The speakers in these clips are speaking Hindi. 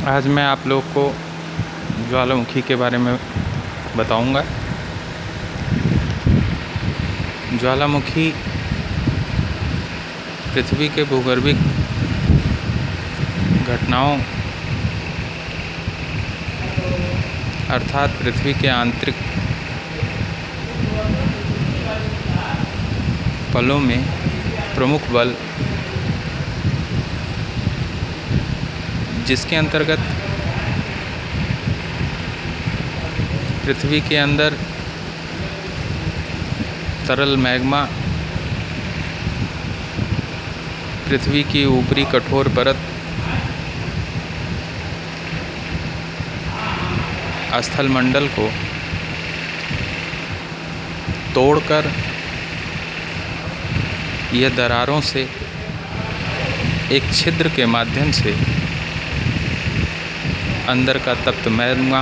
आज मैं आप लोग को ज्वालामुखी के बारे में बताऊंगा। ज्वालामुखी पृथ्वी के भूगर्भिक घटनाओं अर्थात पृथ्वी के आंतरिक पलों में प्रमुख बल जिसके अंतर्गत पृथ्वी के अंदर तरल मैग्मा पृथ्वी की ऊपरी कठोर परत स्थलमंडल को तोड़कर यह दरारों से एक छिद्र के माध्यम से अंदर का तप्त मैग्मा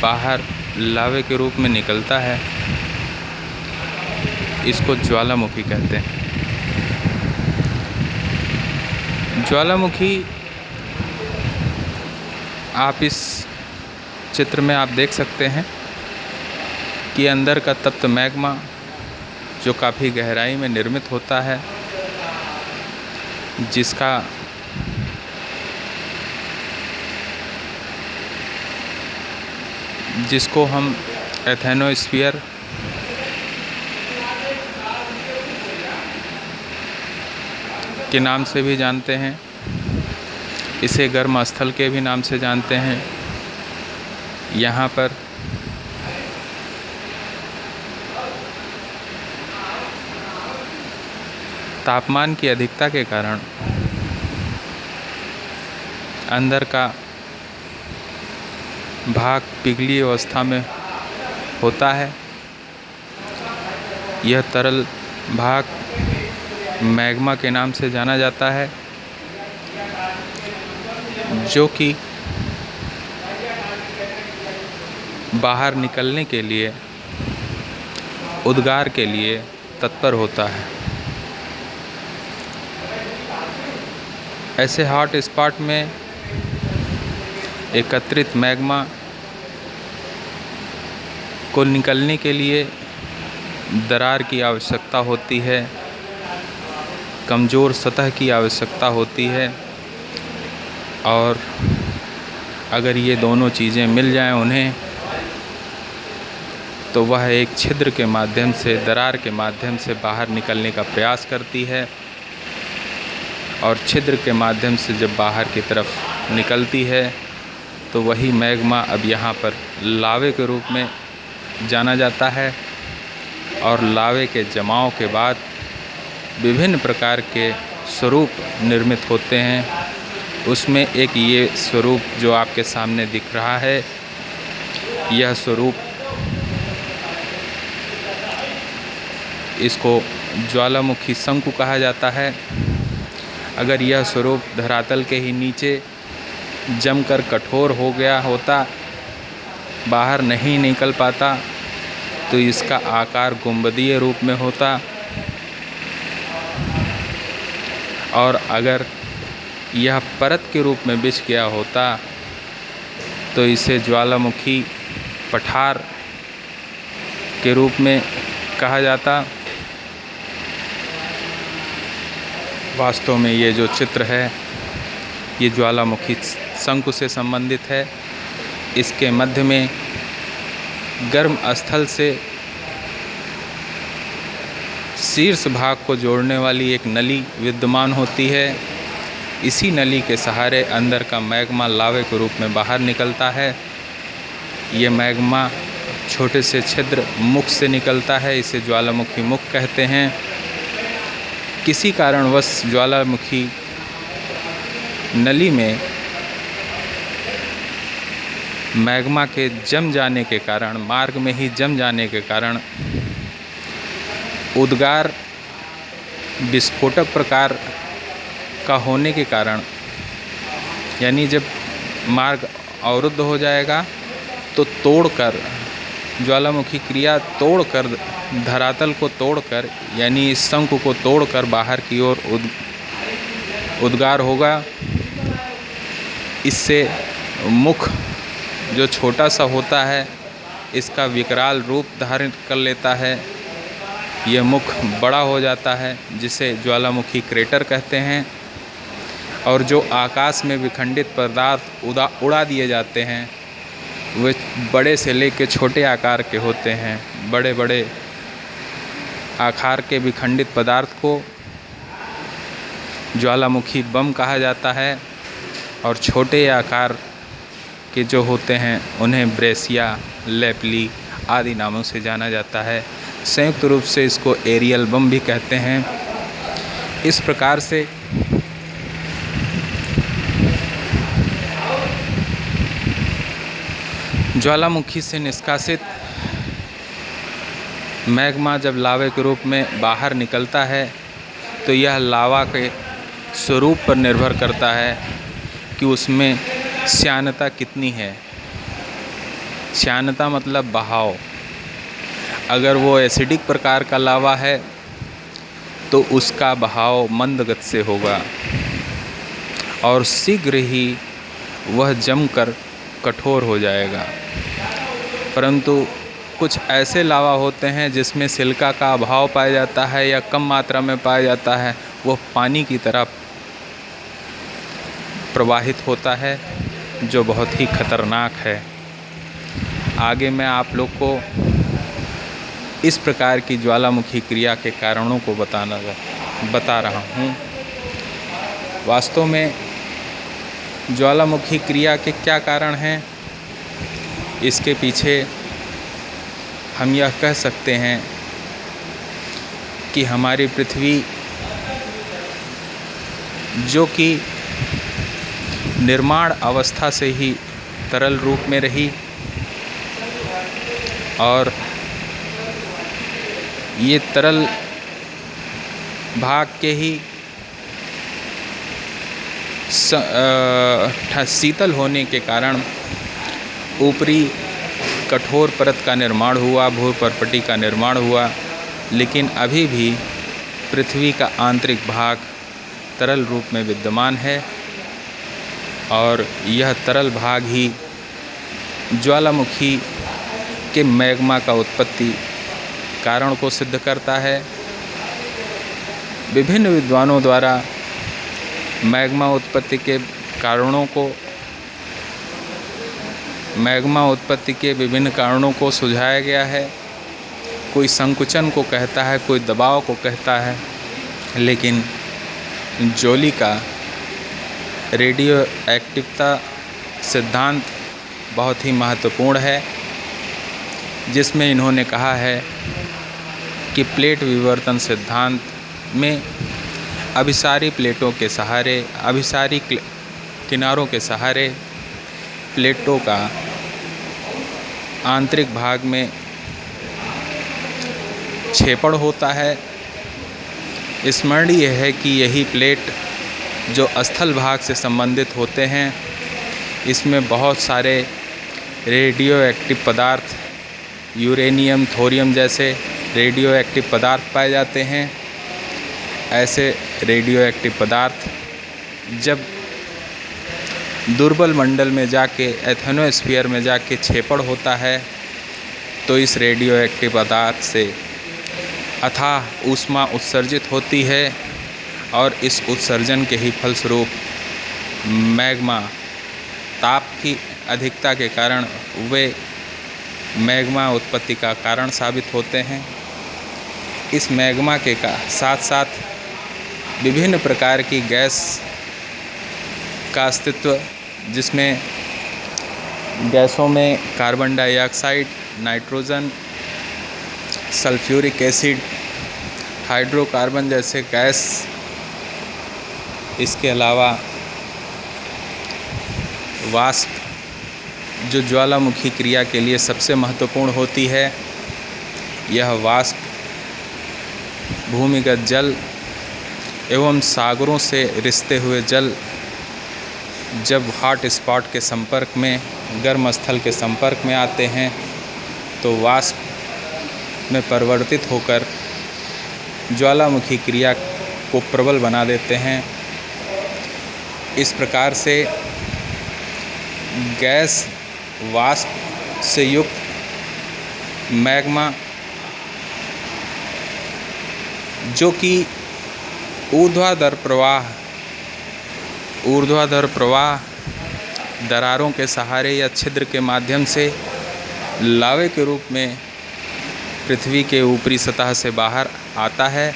बाहर लावे के रूप में निकलता है। इसको ज्वालामुखी कहते हैं। ज्वालामुखी आप इस चित्र में आप देख सकते हैं कि अंदर का तप्त मैग्मा जो काफ़ी गहराई में निर्मित होता है, जिसको हम एथेनोस्फीयर के नाम से भी जानते हैं। इसे गर्म स्थल के भी नाम से जानते हैं। यहाँ पर तापमान की अधिकता के कारण अंदर का भाग पिघली अवस्था में होता है। यह तरल भाग मैग्मा के नाम से जाना जाता है, जो कि बाहर निकलने के लिए उद्गार के लिए तत्पर होता है। ऐसे हॉट स्पॉट में एकत्रित मैग्मा को निकलने के लिए दरार की आवश्यकता होती है, कमज़ोर सतह की आवश्यकता होती है, और अगर ये दोनों चीज़ें मिल जाएं उन्हें, तो वह एक छिद्र के माध्यम से, दरार के माध्यम से बाहर निकलने का प्रयास करती है। और छिद्र के माध्यम से जब बाहर की तरफ निकलती है तो वही मैग्मा अब यहाँ पर लावे के रूप में जाना जाता है। और लावे के जमाव के बाद विभिन्न प्रकार के स्वरूप निर्मित होते हैं। उसमें एक ये स्वरूप जो आपके सामने दिख रहा है, यह स्वरूप, इसको ज्वालामुखी शंकु कहा जाता है। अगर यह स्वरूप धरातल के ही नीचे जमकर कठोर हो गया होता, बाहर नहीं निकल पाता, तो इसका आकार गुंबदीय रूप में होता। और अगर यह परत के रूप में बिछ गया होता तो इसे ज्वालामुखी पठार के रूप में कहा जाता। वास्तव में ये जो चित्र है ये ज्वालामुखी शंकु से संबंधित है। इसके मध्य में गर्म स्थल से शीर्ष भाग को जोड़ने वाली एक नली विद्यमान होती है। इसी नली के सहारे अंदर का मैग्मा लावे के रूप में बाहर निकलता है। ये मैग्मा छोटे से छिद्र मुख से निकलता है, इसे ज्वालामुखी मुख कहते हैं। किसी कारणवश ज्वालामुखी नली में मैग्मा के जम जाने के कारण, मार्ग में ही जम जाने के कारण, उद्गार विस्फोटक प्रकार का होने के कारण, यानी जब मार्ग अवरुद्ध हो जाएगा तो तोड़कर, ज्वालामुखी क्रिया तोड़कर, धरातल को तोड़कर, यानी इस शंकु को तोड़कर बाहर की ओर उद्गार होगा। इससे मुख जो छोटा सा होता है इसका विकराल रूप धारण कर लेता है। यह मुख बड़ा हो जाता है जिसे ज्वालामुखी क्रेटर कहते हैं। और जो आकाश में विखंडित पदार्थ उड़ा दिए जाते हैं वे बड़े से लेकर छोटे आकार के होते हैं। बड़े बड़े आकार के विखंडित पदार्थ को ज्वालामुखी बम कहा जाता है और छोटे आकार के जो होते हैं उन्हें ब्रेसिया, लेपली आदि नामों से जाना जाता है। संयुक्त रूप से इसको एरियल बम भी कहते हैं। इस प्रकार से ज्वालामुखी से निष्कासित मैग्मा जब लावा के रूप में बाहर निकलता है तो यह लावा के स्वरूप पर निर्भर करता है कि उसमें श्यानता कितनी है। श्यानता मतलब बहाव। अगर वो एसिडिक प्रकार का लावा है तो उसका बहाव मंद गति से होगा और शीघ्र ही वह जमकर कठोर हो जाएगा। परंतु कुछ ऐसे लावा होते हैं जिसमें सिलिका का अभाव पाया जाता है या कम मात्रा में पाया जाता है, वह पानी की तरह प्रवाहित होता है जो बहुत ही खतरनाक है। आगे मैं आप लोग को इस प्रकार की ज्वालामुखी क्रिया के कारणों को बता रहा हूँ। वास्तव में ज्वालामुखी क्रिया के क्या कारण हैं, इसके पीछे हम यह कह सकते हैं कि हमारी पृथ्वी जो कि निर्माण अवस्था से ही तरल रूप में रही और ये तरल भाग के ही शीतल होने के कारण ऊपरी कठोर परत का निर्माण हुआ, भूपर्पटी का निर्माण हुआ। लेकिन अभी भी पृथ्वी का आंतरिक भाग तरल रूप में विद्यमान है और यह तरल भाग ही ज्वालामुखी के मैग्मा का उत्पत्ति कारण को सिद्ध करता है। विभिन्न विद्वानों द्वारा मैग्मा उत्पत्ति के कारणों को, मैग्मा उत्पत्ति के विभिन्न कारणों को सुझाया गया है। कोई संकुचन को कहता है, कोई दबाव को कहता है, लेकिन जोली का रेडियो एक्टिवता सिद्धांत बहुत ही महत्वपूर्ण है, जिसमें इन्होंने कहा है कि प्लेट विवर्तन सिद्धांत में अभिसारी प्लेटों के सहारे, अभिसारी किनारों के सहारे प्लेटों का आंतरिक भाग में छेपड़ होता है। स्मरणीय है कि यही प्लेट जो स्थल भाग से संबंधित होते हैं, इसमें बहुत सारे रेडियो एक्टिव पदार्थ, यूरेनियम, थोरियम जैसे रेडियो एक्टिव पदार्थ पाए जाते हैं। ऐसे रेडियो एक्टिव पदार्थ जब दुर्बल मंडल में जाके, एथेनोस्फीयर में जाके छेपड़ होता है तो इस रेडियो एक्टिव पदार्थ से अथाह ऊष्मा उत्सर्जित होती है और इस उत्सर्जन के ही फलस्वरूप मैग्मा, ताप की अधिकता के कारण वे मैग्मा उत्पत्ति का कारण साबित होते हैं। इस मैग्मा के साथ साथ विभिन्न प्रकार की गैस का अस्तित्व, जिसमें गैसों में carbon dioxide, nitrogen, sulphuric acid, hydrocarbon जैसे गैस, इसके अलावा वाष्प जो ज्वालामुखी क्रिया के लिए सबसे महत्वपूर्ण होती है। यह वाष्प भूमिगत जल एवं सागरों से रिसते हुए जल जब हॉट स्पॉट के संपर्क में, गर्म स्थल के संपर्क में आते हैं तो वाष्प में परिवर्तित होकर ज्वालामुखी क्रिया को प्रबल बना देते हैं। इस प्रकार से गैस वाष्प से युक्त मैग्मा जो कि ऊर्ध्वाधर प्रवाह दरारों के सहारे या छिद्र के माध्यम से लावे के रूप में पृथ्वी के ऊपरी सतह से बाहर आता है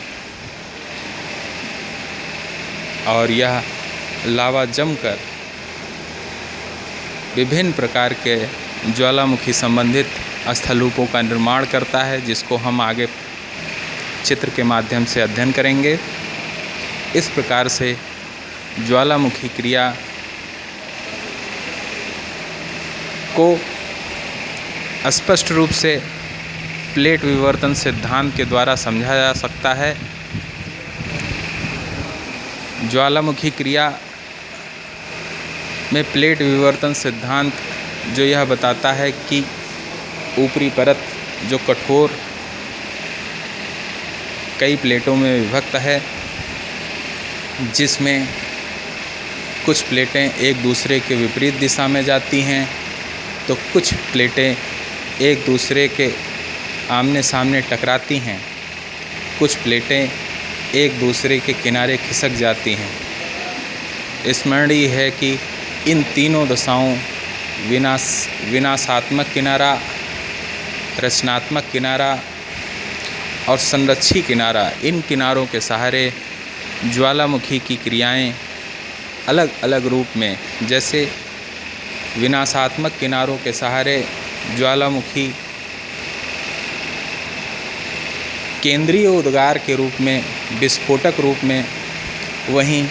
और यह लावा जमकर विभिन्न प्रकार के ज्वालामुखी संबंधित स्थलरूपों का निर्माण करता है, जिसको हम आगे चित्र के माध्यम से अध्ययन करेंगे। इस प्रकार से ज्वालामुखी क्रिया को स्पष्ट रूप से प्लेट विवर्तन सिद्धांत के द्वारा समझा जा सकता है। ज्वालामुखी क्रिया में प्लेट विवर्तन सिद्धांत जो यह बताता है कि ऊपरी परत जो कठोर कई प्लेटों में विभक्त है, जिसमें कुछ प्लेटें एक दूसरे के विपरीत दिशा में जाती हैं तो कुछ प्लेटें एक दूसरे के आमने सामने टकराती हैं, कुछ प्लेटें एक दूसरे के किनारे खिसक जाती हैं। स्मरणीय है कि इन तीनों दशाओं विनाशात्मक किनारा, रचनात्मक किनारा और संरक्षी किनारा, इन किनारों के सहारे ज्वालामुखी की क्रियाएं अलग अलग रूप में, जैसे विनाशात्मक किनारों के सहारे ज्वालामुखी केंद्रीय उद्गार के रूप में, विस्फोटक रूप में, वहीं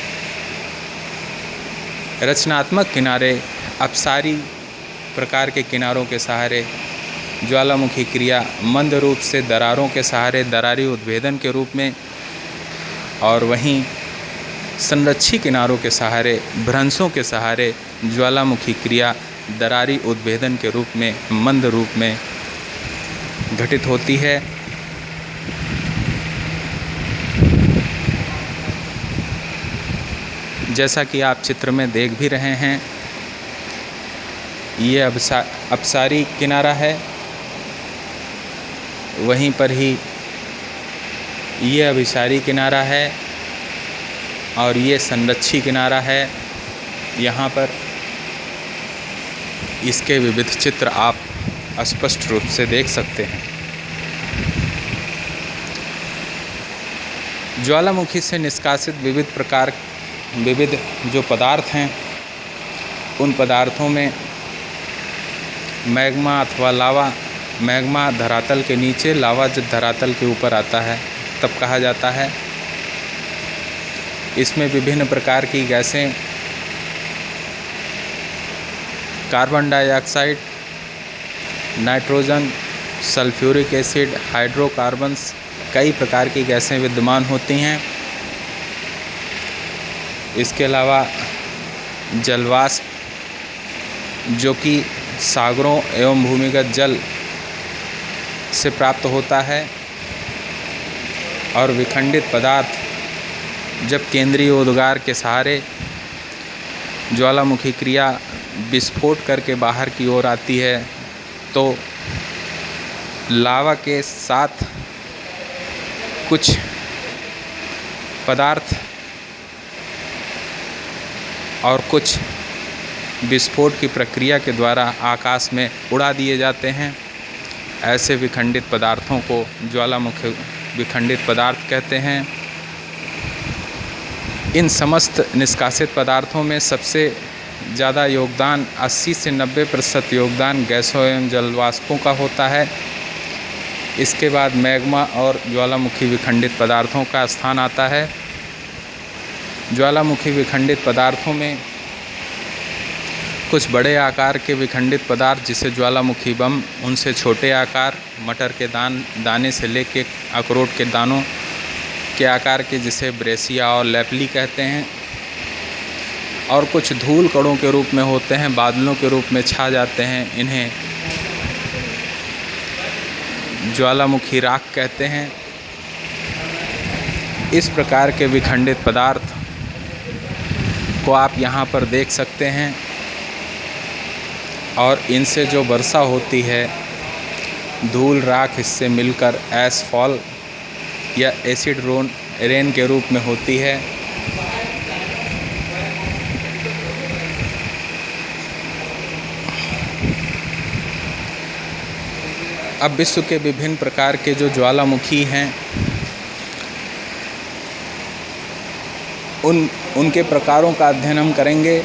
रचनात्मक किनारे अपसारी प्रकार के किनारों के सहारे ज्वालामुखी क्रिया मंद रूप से दरारों के सहारे दरारी उद्भेदन के रूप में, और वहीं संरक्षी किनारों के सहारे, भ्रंशों के सहारे ज्वालामुखी क्रिया दरारी उद्भेदन के रूप में, मंद रूप में घटित होती है। जैसा कि आप चित्र में देख भी रहे हैं, ये अपसारी किनारा है, वहीं पर ही ये अभिसारी किनारा है और ये संरक्षी किनारा है। यहाँ पर इसके विविध चित्र आप स्पष्ट रूप से देख सकते हैं। ज्वालामुखी से निष्कासित विविध जो पदार्थ हैं, उन पदार्थों में मैग्मा अथवा लावा, मैग्मा धरातल के नीचे, लावा जब धरातल के ऊपर आता है तब कहा जाता है। इसमें विभिन्न प्रकार की गैसें, carbon dioxide, nitrogen, sulphuric acid, hydrocarbons, कई प्रकार की गैसें विद्यमान होती हैं। इसके अलावा जलवाष्प जो कि सागरों एवं भूमिगत जल से प्राप्त होता है, और विखंडित पदार्थ जब केंद्रीय उद्गार के सहारे ज्वालामुखी क्रिया विस्फोट करके बाहर की ओर आती है तो लावा के साथ कुछ पदार्थ और कुछ विस्फोट की प्रक्रिया के द्वारा आकाश में उड़ा दिए जाते हैं। ऐसे विखंडित पदार्थों को ज्वालामुखी विखंडित पदार्थ कहते हैं। इन समस्त निष्कासित पदार्थों में सबसे ज़्यादा योगदान 80 से 90% योगदान गैसों एवं जलवाष्पों का होता है। इसके बाद मैग्मा और ज्वालामुखी विखंडित पदार्थों का स्थान आता है। ज्वालामुखी विखंडित पदार्थों में कुछ बड़े आकार के विखंडित पदार्थ जिसे ज्वालामुखी बम, उनसे छोटे आकार, मटर के दाने से लेके अखरोट के दानों के आकार के जिसे ब्रेसिया और लैपली कहते हैं, और कुछ धूल कणों के रूप में होते हैं, बादलों के रूप में छा जाते हैं। इन्हें ज्वालामुखी राख कहते हैं। इस प्रकार के विखंडित पदार्थ को आप यहाँ पर देख सकते हैं। और इनसे जो वर्षा होती है, धूल राख इससे मिलकर एसफॉल या एसिड रेन के रूप में होती है। अब विश्व के विभिन्न प्रकार के जो ज्वालामुखी हैं उनके प्रकारों का अध्ययन हम करेंगे।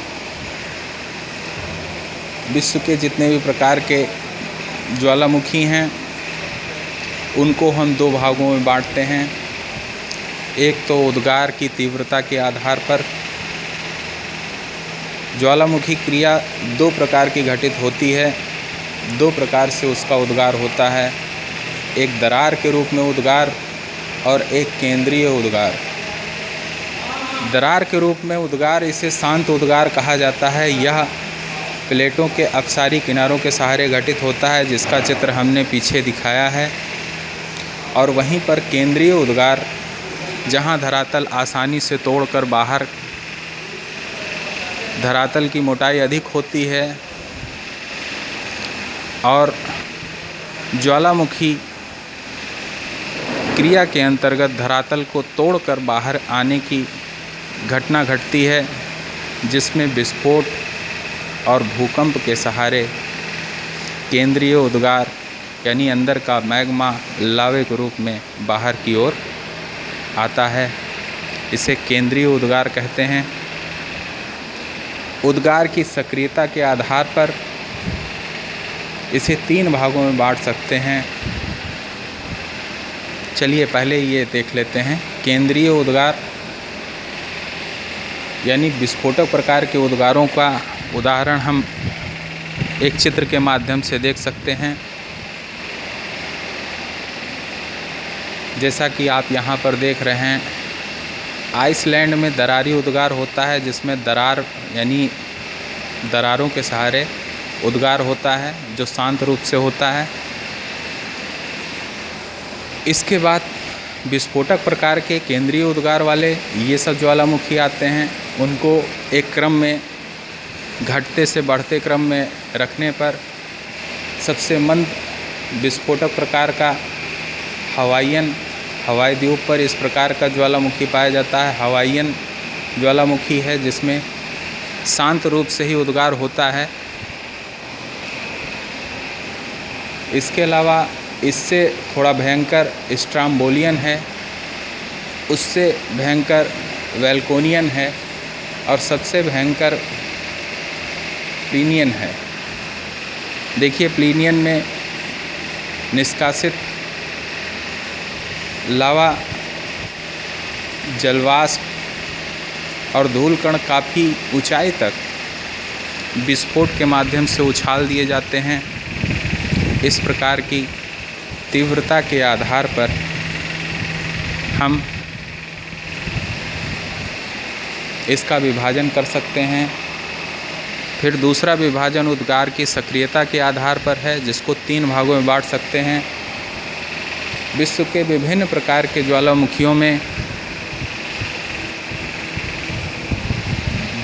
विश्व के जितने भी प्रकार के ज्वालामुखी हैं उनको हम दो भागों में बांटते हैं। एक तो उद्गार की तीव्रता के आधार पर ज्वालामुखी क्रिया दो प्रकार की घटित होती है, दो प्रकार से उसका उद्गार होता है। एक दरार के रूप में उद्गार और एक केंद्रीय उद्गार। दरार के रूप में उद्गार इसे शांत उद्गार कहा जाता है। यह प्लेटों के अक्षारी किनारों के सहारे घटित होता है, जिसका चित्र हमने पीछे दिखाया है। और वहीं पर केंद्रीय उद्गार, जहां धरातल आसानी से तोड़कर बाहर, धरातल की मोटाई अधिक होती है और ज्वालामुखी क्रिया के अंतर्गत धरातल को तोड़कर बाहर आने की घटना घटती है, जिसमें विस्फोट और भूकंप के सहारे केंद्रीय उद्गार यानी अंदर का मैग्मा लावे के रूप में बाहर की ओर आता है। इसे केंद्रीय उद्गार कहते हैं। उद्गार की सक्रियता के आधार पर इसे तीन भागों में बांट सकते हैं। चलिए पहले ये देख लेते हैं। केंद्रीय उद्गार यानी विस्फोटक प्रकार के उद्गारों का उदाहरण हम एक चित्र के माध्यम से देख सकते हैं। जैसा कि आप यहाँ पर देख रहे हैं, आइसलैंड में दरारी उद्गार होता है, जिसमें दरार यानी दरारों के सहारे उद्गार होता है, जो शांत रूप से होता है। इसके बाद विस्फोटक प्रकार के केंद्रीय उद्गार वाले ये सब ज्वालामुखी आते हैं। उनको एक क्रम में घटते से बढ़ते क्रम में रखने पर सबसे मंद विस्फोटक प्रकार का हवाई द्वीप पर इस प्रकार का ज्वालामुखी पाया जाता है। हवाईयन ज्वालामुखी है, जिसमें शांत रूप से ही उद्गार होता है। इसके अलावा इससे थोड़ा भयंकर स्ट्राम्बोलियन है, उससे भयंकर वेल्कोनियन है और सबसे भयंकर प्लीनियन है। देखिए, प्लीनियन में निष्कासित लावा, जलवाष्प और धूल कण काफ़ी ऊंचाई तक विस्फोट के माध्यम से उछाल दिए जाते हैं। इस प्रकार की तीव्रता के आधार पर हम इसका विभाजन कर सकते हैं। फिर दूसरा विभाजन उद्गार की सक्रियता के आधार पर है, जिसको तीन भागों में बांट सकते हैं। विश्व के विभिन्न प्रकार के ज्वालामुखियों में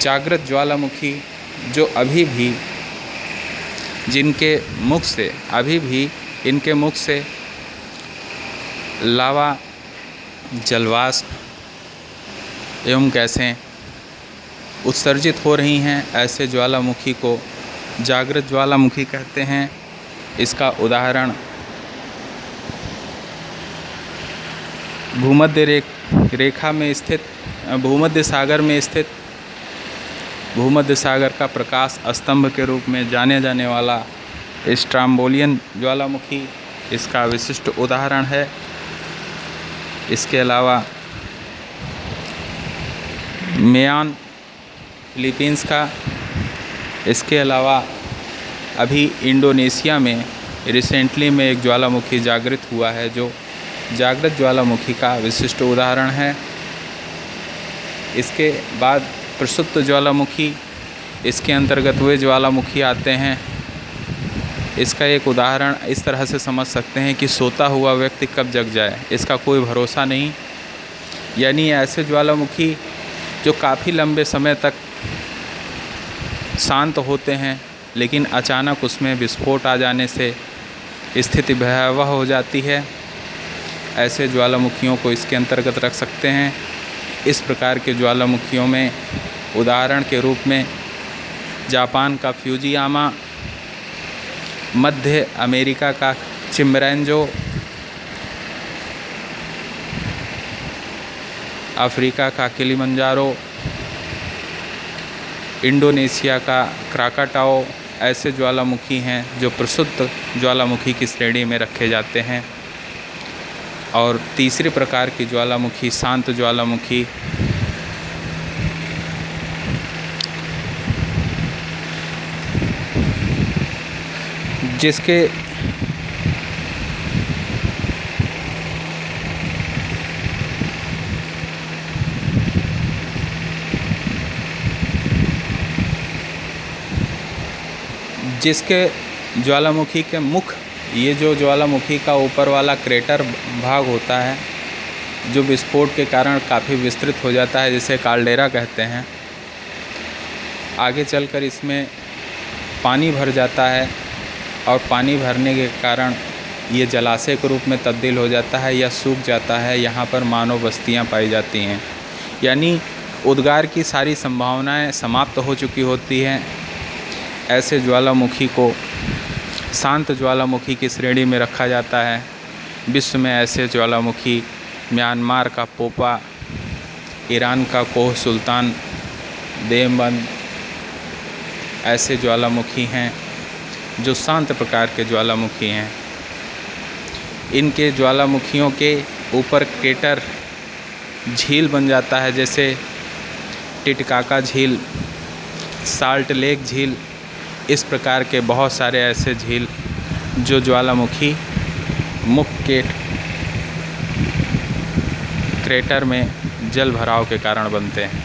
जागृत ज्वालामुखी, जो अभी भी जिनके मुख से अभी भी इनके मुख से लावा, जलवाष्प एवं गैसें उत्सर्जित हो रही हैं, ऐसे ज्वालामुखी को जागृत ज्वालामुखी कहते हैं। इसका उदाहरण भूमध्य रेखा में स्थित भूमध्य सागर में स्थित भूमध्य सागर का प्रकाश स्तंभ के रूप में जाने जाने वाला स्ट्राम्बोलियन ज्वालामुखी इसका विशिष्ट उदाहरण है। इसके अलावा मेयान फिलीपींस का, इसके अलावा अभी इंडोनेशिया में रिसेंटली में एक ज्वालामुखी जागृत हुआ है, जो जागृत ज्वालामुखी का विशिष्ट उदाहरण है। इसके बाद प्रसुप्त ज्वालामुखी, इसके अंतर्गत वे ज्वालामुखी आते हैं। इसका एक उदाहरण इस तरह से समझ सकते हैं कि सोता हुआ व्यक्ति कब जग जाए, इसका कोई भरोसा नहीं। यानी ऐसे ज्वालामुखी जो काफ़ी लंबे समय तक शांत होते हैं लेकिन अचानक उसमें विस्फोट आ जाने से स्थिति भयावह हो जाती है। ऐसे ज्वालामुखियों को इसके अंतर्गत रख सकते हैं। इस प्रकार के ज्वालामुखियों में उदाहरण के रूप में जापान का फ्यूजियामा, मध्य अमेरिका का चिमरेंजो, अफ्रीका का किलिमंजारो, इंडोनेशिया का क्राकाटाओ ऐसे ज्वालामुखी हैं जो प्रसिद्ध ज्वालामुखी की श्रेणी में रखे जाते हैं। और तीसरे प्रकार की ज्वालामुखी शांत ज्वालामुखी, जिसके ज्वालामुखी के मुख, ये जो ज्वालामुखी का ऊपर वाला क्रेटर भाग होता है जो विस्फोट के कारण काफ़ी विस्तृत हो जाता है, जिसे काल्डेरा कहते हैं, आगे चलकर इसमें पानी भर जाता है और पानी भरने के कारण ये जलाशय के रूप में तब्दील हो जाता है या सूख जाता है। यहाँ पर मानव बस्तियाँ पाई जाती हैं, यानी उद्गार की सारी संभावनाएं समाप्त हो चुकी होती हैं। ऐसे ज्वालामुखी को शांत ज्वालामुखी की श्रेणी में रखा जाता है। विश्व में ऐसे ज्वालामुखी म्यांमार का पोपा, ईरान का कोह सुल्तान देवबंद ऐसे ज्वालामुखी हैं जो शांत प्रकार के ज्वालामुखी हैं। इनके ज्वालामुखियों के ऊपर क्रेटर झील बन जाता है, जैसे टिटकाका झील, साल्ट लेक झील, इस प्रकार के बहुत सारे ऐसे झील जो ज्वालामुखी मुख के क्रेटर में जल भराव के कारण बनते हैं।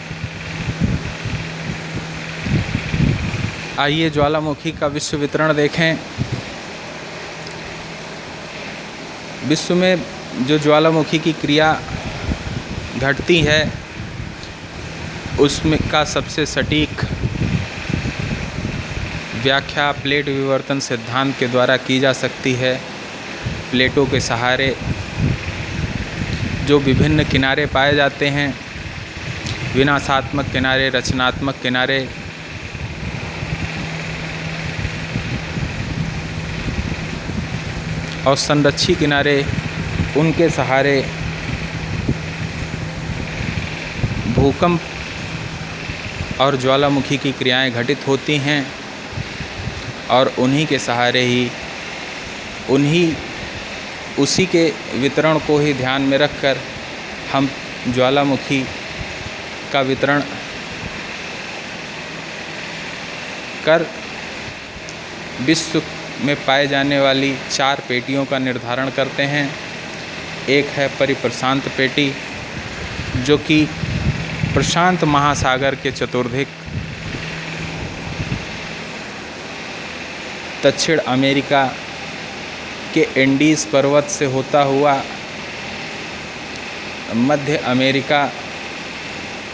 आइए ज्वालामुखी का विश्व वितरण देखें। विश्व में जो ज्वालामुखी की क्रिया घटती है उसमें का सबसे सटीक व्याख्या प्लेट विवर्तन सिद्धांत के द्वारा की जा सकती है। प्लेटों के सहारे जो विभिन्न किनारे पाए जाते हैं, विनाशात्मक किनारे, रचनात्मक किनारे, और संरक्षी किनारे, उनके सहारे भूकंप और ज्वालामुखी की क्रियाएं घटित होती हैं और उन्हीं के सहारे ही उसी के वितरण को ही ध्यान में रखकर हम ज्वालामुखी का वितरण कर विश्व में पाए जाने वाली 4 पेटियों का निर्धारण करते हैं। एक है परिप्रशांत पेटी, जो कि प्रशांत महासागर के चतुर्दिक दक्षिण अमेरिका के एंडीज़ पर्वत से होता हुआ मध्य अमेरिका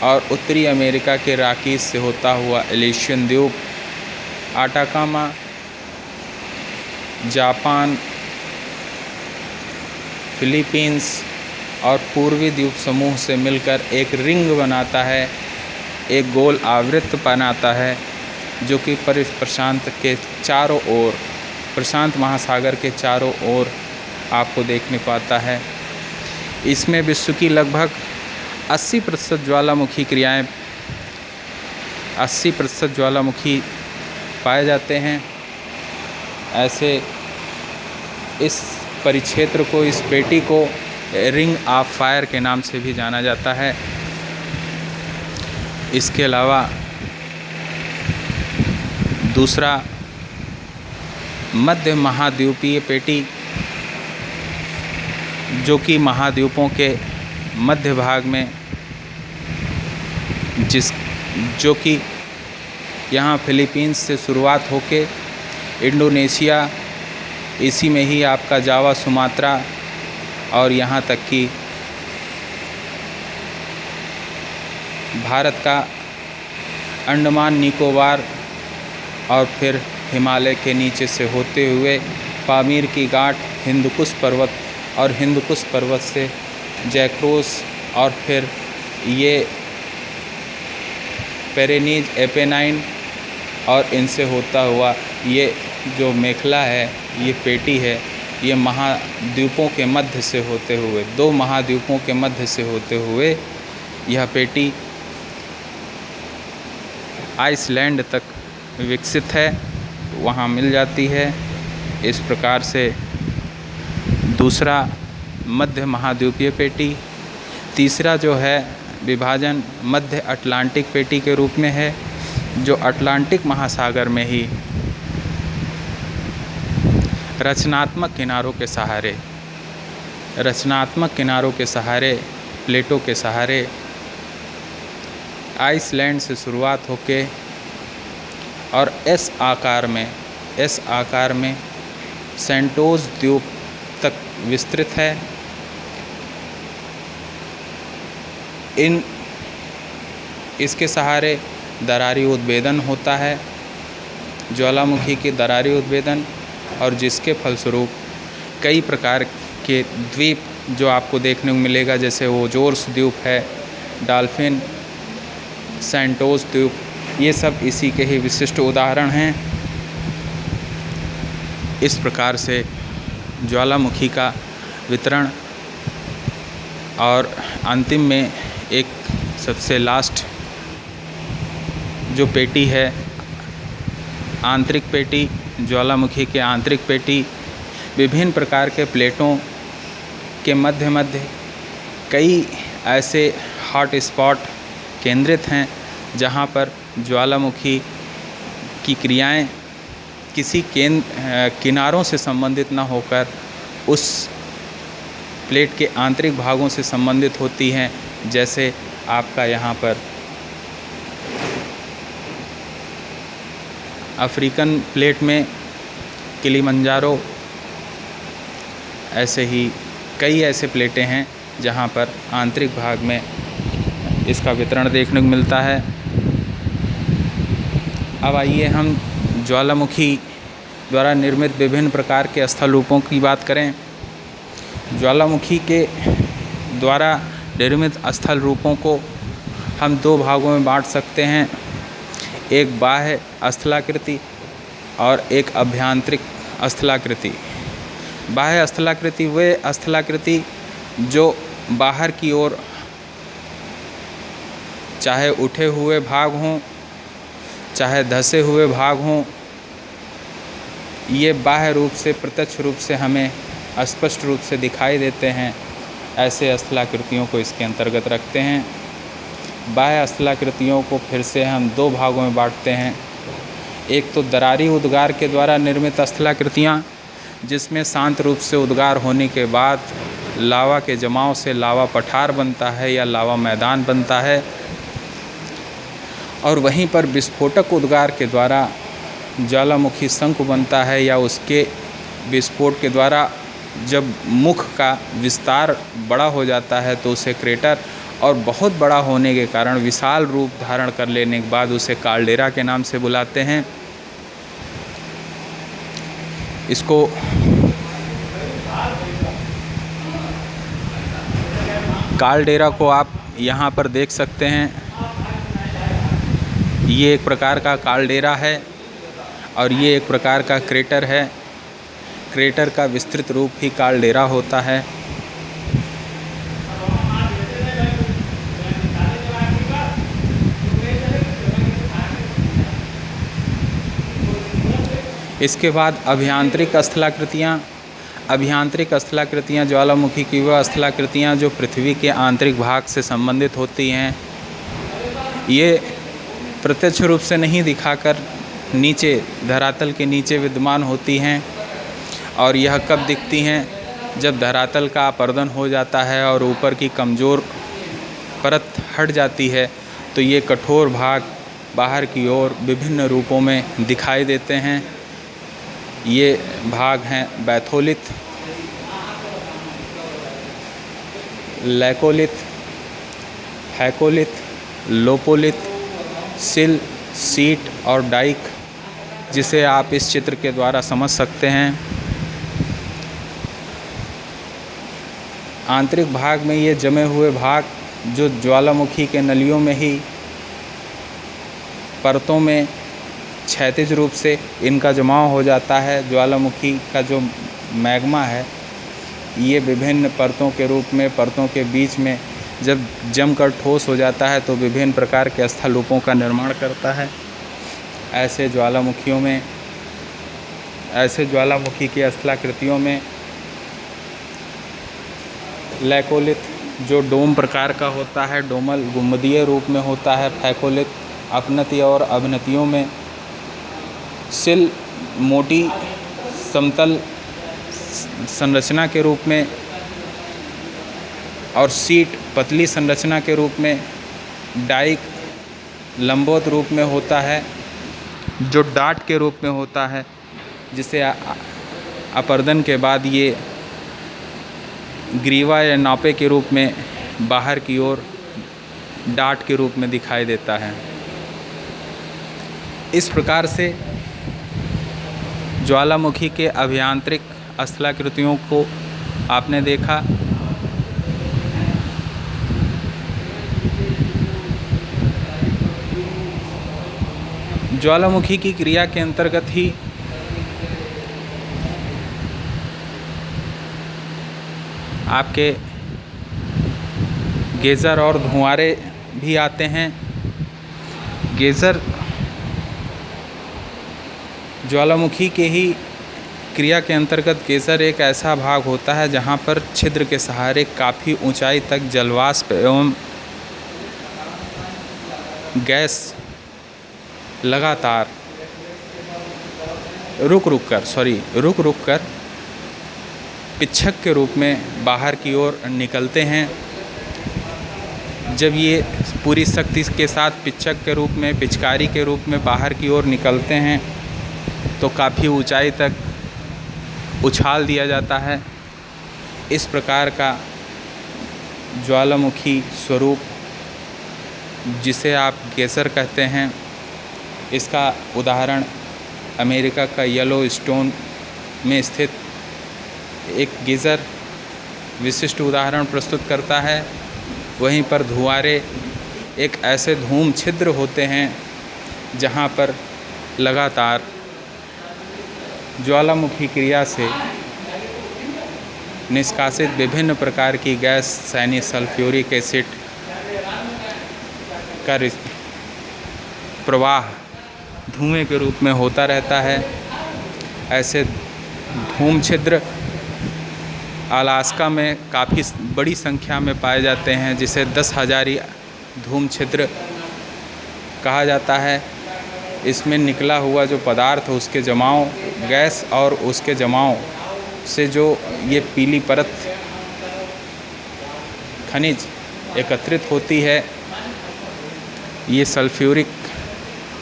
और उत्तरी अमेरिका के रॉकीज से होता हुआ एलिशियन द्वीप, आटाकामा, जापान, फिलीपींस और पूर्वी द्वीप समूह से मिलकर एक रिंग बनाता है, एक गोल आवृत्त बनाता है, जो कि प्रशांत के चारों ओर, प्रशांत महासागर के चारों ओर आपको देखने को आता है। इसमें विश्व की लगभग 80% ज्वालामुखी क्रियाएं, 80% ज्वालामुखी पाए जाते हैं। ऐसे इस परिक्षेत्र को, इस पेटी को रिंग ऑफ फायर के नाम से भी जाना जाता है। इसके अलावा दूसरा मध्य महाद्वीपीय पेटी, जो कि महाद्वीपों के मध्य भाग में, जो कि यहाँ फिलीपींस से शुरुआत होके इंडोनेशिया, इसी में ही आपका जावा, सुमात्रा और यहाँ तक कि भारत का अंडमान निकोबार और फिर हिमालय के नीचे से होते हुए पामीर की गांठ हिंदकुश पर्वत और हिंदकुश पर्वत से जैक्रोस और फिर ये पेरेनीज एपेनाइन और इनसे होता हुआ ये जो मेखला है, ये पेटी है, ये महाद्वीपों के मध्य से होते हुए, दो महाद्वीपों के मध्य से होते हुए यह पेटी आइसलैंड तक विकसित है, वहाँ मिल जाती है। इस प्रकार से दूसरा मध्य महाद्वीपीय पेटी। तीसरा जो है विभाजन मध्य अटलांटिक पेटी के रूप में है, जो अटलांटिक महासागर में ही रचनात्मक किनारों के सहारे प्लेटों के सहारे आइसलैंड से शुरुआत होके और एस आकार में सेंटोस द्वीप तक विस्तृत है। इसके सहारे दरारी उद्भेदन होता है, ज्वालामुखी की दरारी उद्भेदन, और जिसके फलस्वरूप कई प्रकार के द्वीप जो आपको देखने को मिलेगा, जैसे वो जोर्स द्वीप है, डॉल्फिन, सेंटोस द्वीप, ये सब इसी के ही विशिष्ट उदाहरण हैं। इस प्रकार से ज्वालामुखी का वितरण, और अंतिम में एक सबसे लास्ट जो पेटी है, आंतरिक पेटी, ज्वालामुखी के आंतरिक पेटी, विभिन्न प्रकार के प्लेटों के मध्य कई ऐसे हॉट स्पॉट केंद्रित हैं जहाँ पर ज्वालामुखी की क्रियाएं किसी किनारों से संबंधित न होकर उस प्लेट के आंतरिक भागों से संबंधित होती हैं। जैसे आपका यहाँ पर अफ्रीकन प्लेट में किलिमंजारो, ऐसे ही कई ऐसे प्लेटें हैं जहाँ पर आंतरिक भाग में इसका वितरण देखने को मिलता है। अब आइए हम ज्वालामुखी द्वारा निर्मित विभिन्न प्रकार के स्थल रूपों की बात करें। ज्वालामुखी के द्वारा निर्मित स्थल रूपों को हम दो भागों में बांट सकते हैं, एक बाह्य स्थलाकृति और एक अभ्यंतरिक स्थलाकृति। बाह्य स्थलाकृति वे स्थलाकृति जो बाहर की ओर चाहे उठे हुए भाग हों चाहे धंसे हुए भाग हों, ये बाह्य रूप से प्रत्यक्ष रूप से हमें स्पष्ट रूप से दिखाई देते हैं। ऐसे स्थलाकृतियों को इसके अंतर्गत रखते हैं। बाह्य स्थलाकृतियों को फिर से हम दो भागों में बांटते हैं। एक तो दरारी उद्गार के द्वारा निर्मित स्थलाकृतियाँ, जिसमें शांत रूप से उद्गार होने के बाद लावा के जमाव से लावा पठार बनता है या लावा मैदान बनता है, और वहीं पर विस्फोटक उद्गार के द्वारा ज्वालामुखी शंकु बनता है, या उसके विस्फोट के द्वारा जब मुख का विस्तार बड़ा हो जाता है तो उसे क्रेटर, और बहुत बड़ा होने के कारण विशाल रूप धारण कर लेने के बाद उसे काल्डेरा के नाम से बुलाते हैं। इसको काल्डेरा को आप यहाँ पर देख सकते हैं। ये एक प्रकार का काल्डेरा है और ये एक प्रकार का क्रेटर है। क्रेटर का विस्तृत रूप ही काल्डेरा होता है। इसके बाद अभ्यंतरिक स्थलाकृतियाँ ज्वालामुखी की वह स्थलाकृतियाँ जो पृथ्वी के आंतरिक भाग से संबंधित होती हैं। ये प्रत्यक्ष रूप से नहीं दिखाकर नीचे धरातल के नीचे विद्यमान होती हैं, और यह कब दिखती हैं? जब धरातल का अपर्दन हो जाता है और ऊपर की कमज़ोर परत हट जाती है तो ये कठोर भाग बाहर की ओर विभिन्न रूपों में दिखाई देते हैं। ये भाग हैं बैथोलिथ, लैकोलिथ, हैकोलिथ, लोपोलिथ, सिल, सीट और डाइक। जिसे आप इस चित्र के द्वारा समझ सकते हैं। आंतरिक भाग में ये जमे हुए भाग जो ज्वालामुखी के नलियों में ही परतों में क्षैतिज रूप से इनका जमाव हो जाता है। ज्वालामुखी का जो मैग्मा है ये विभिन्न परतों के रूप में, परतों के बीच में जब जमकर ठोस हो जाता है तो विभिन्न प्रकार के स्थलरूपों का निर्माण करता है। ऐसे ज्वालामुखी की स्थलाकृतियों में लैकोलिथ जो डोम प्रकार का होता है, डोमल गुम्बदीय रूप में होता है। फैकोलिथ अपनतीय और अवनतियों में, सिल मोटी समतल संरचना के रूप में और सीट पतली संरचना के रूप में, डाइक लंबवत रूप में होता है जो डाट के रूप में होता है, जिसे अपर्दन के बाद ये ग्रीवा या नापे के रूप में बाहर की ओर डाट के रूप में दिखाई देता है। इस प्रकार से ज्वालामुखी के अभियांत्रिक स्थलाकृतियों को आपने देखा। ज्वालामुखी की क्रिया के अंतर्गत ही आपके गेज़र और धुआंरे भी आते हैं। गेज़र ज्वालामुखी के ही क्रिया के अंतर्गत गेज़र एक ऐसा भाग होता है जहां पर छिद्र के सहारे काफ़ी ऊंचाई तक जलवाष्प एवं गैस लगातार रुक रुक कर पिच्छक के रूप में बाहर की ओर निकलते हैं। जब ये पूरी शक्ति के साथ पिच्छक के रूप में, पिचकारी के रूप में बाहर की ओर निकलते हैं तो काफ़ी ऊंचाई तक उछाल दिया जाता है। इस प्रकार का ज्वालामुखी स्वरूप जिसे आप गेज़र कहते हैं, इसका उदाहरण अमेरिका का येलोस्टोन में स्थित एक गेज़र विशिष्ट उदाहरण प्रस्तुत करता है। वहीं पर धुआंरे एक ऐसे धूम छिद्र होते हैं जहां पर लगातार ज्वालामुखी क्रिया से निष्कासित विभिन्न प्रकार की गैस यानी सल्फ्यूरिक एसिड का प्रवाह धुएं के रूप में होता रहता है। ऐसे धूम छिद्र अलास्का में काफ़ी बड़ी संख्या में पाए जाते हैं, जिसे 10,000 धूम छिद्र कहा जाता है। इसमें निकला हुआ जो पदार्थ उसके जमाव, गैस और उसके जमाव से जो ये पीली परत खनिज एकत्रित होती है, ये सल्फ्यूरिक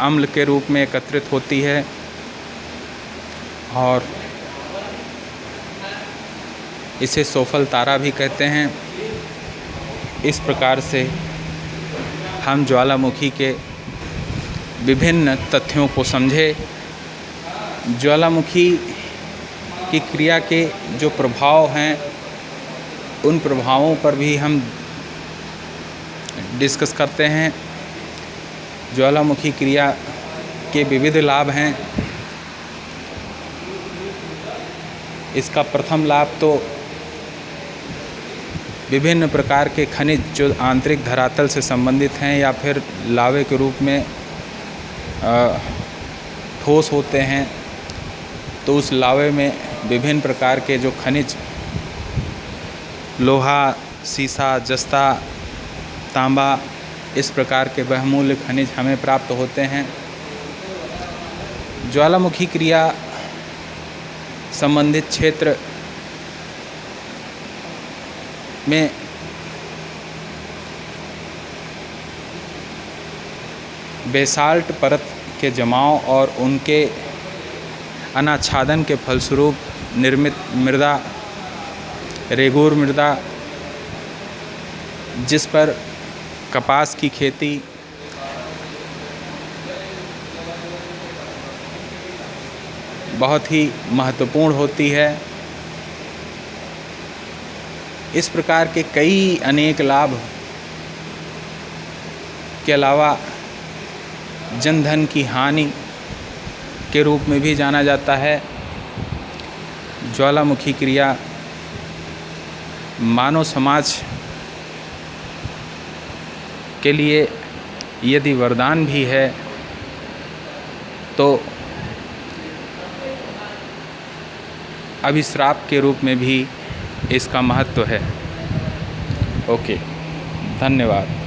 अम्ल के रूप में एकत्रित होती है और इसे सोफल तारा भी कहते हैं। इस प्रकार से हम ज्वालामुखी के विभिन्न तथ्यों को समझे। ज्वालामुखी की क्रिया के जो प्रभाव हैं उन प्रभावों पर भी हम डिस्कस करते हैं। ज्वालामुखी क्रिया के विविध लाभ हैं। इसका प्रथम लाभ तो विभिन्न प्रकार के खनिज जो आंतरिक धरातल से संबंधित हैं या फिर लावे के रूप में ठोस होते हैं, तो उस लावे में विभिन्न प्रकार के जो खनिज लोहा, सीसा, जस्ता, तांबा, इस प्रकार के बहुमूल्य खनिज हमें प्राप्त होते हैं। ज्वालामुखी क्रिया संबंधित क्षेत्र में बेसाल्ट परत के जमाव और उनके अनाच्छादन के फलस्वरूप निर्मित मृदा, रेगूर मृदा, जिस पर कपास की खेती बहुत ही महत्वपूर्ण होती है। इस प्रकार के कई अनेक लाभ के अलावा जनधन की हानि के रूप में भी जाना जाता है। ज्वालामुखी क्रिया मानव समाज के लिए यदि वरदान भी है तो अभिश्राप के रूप में भी इसका महत्व है। ओके, धन्यवाद।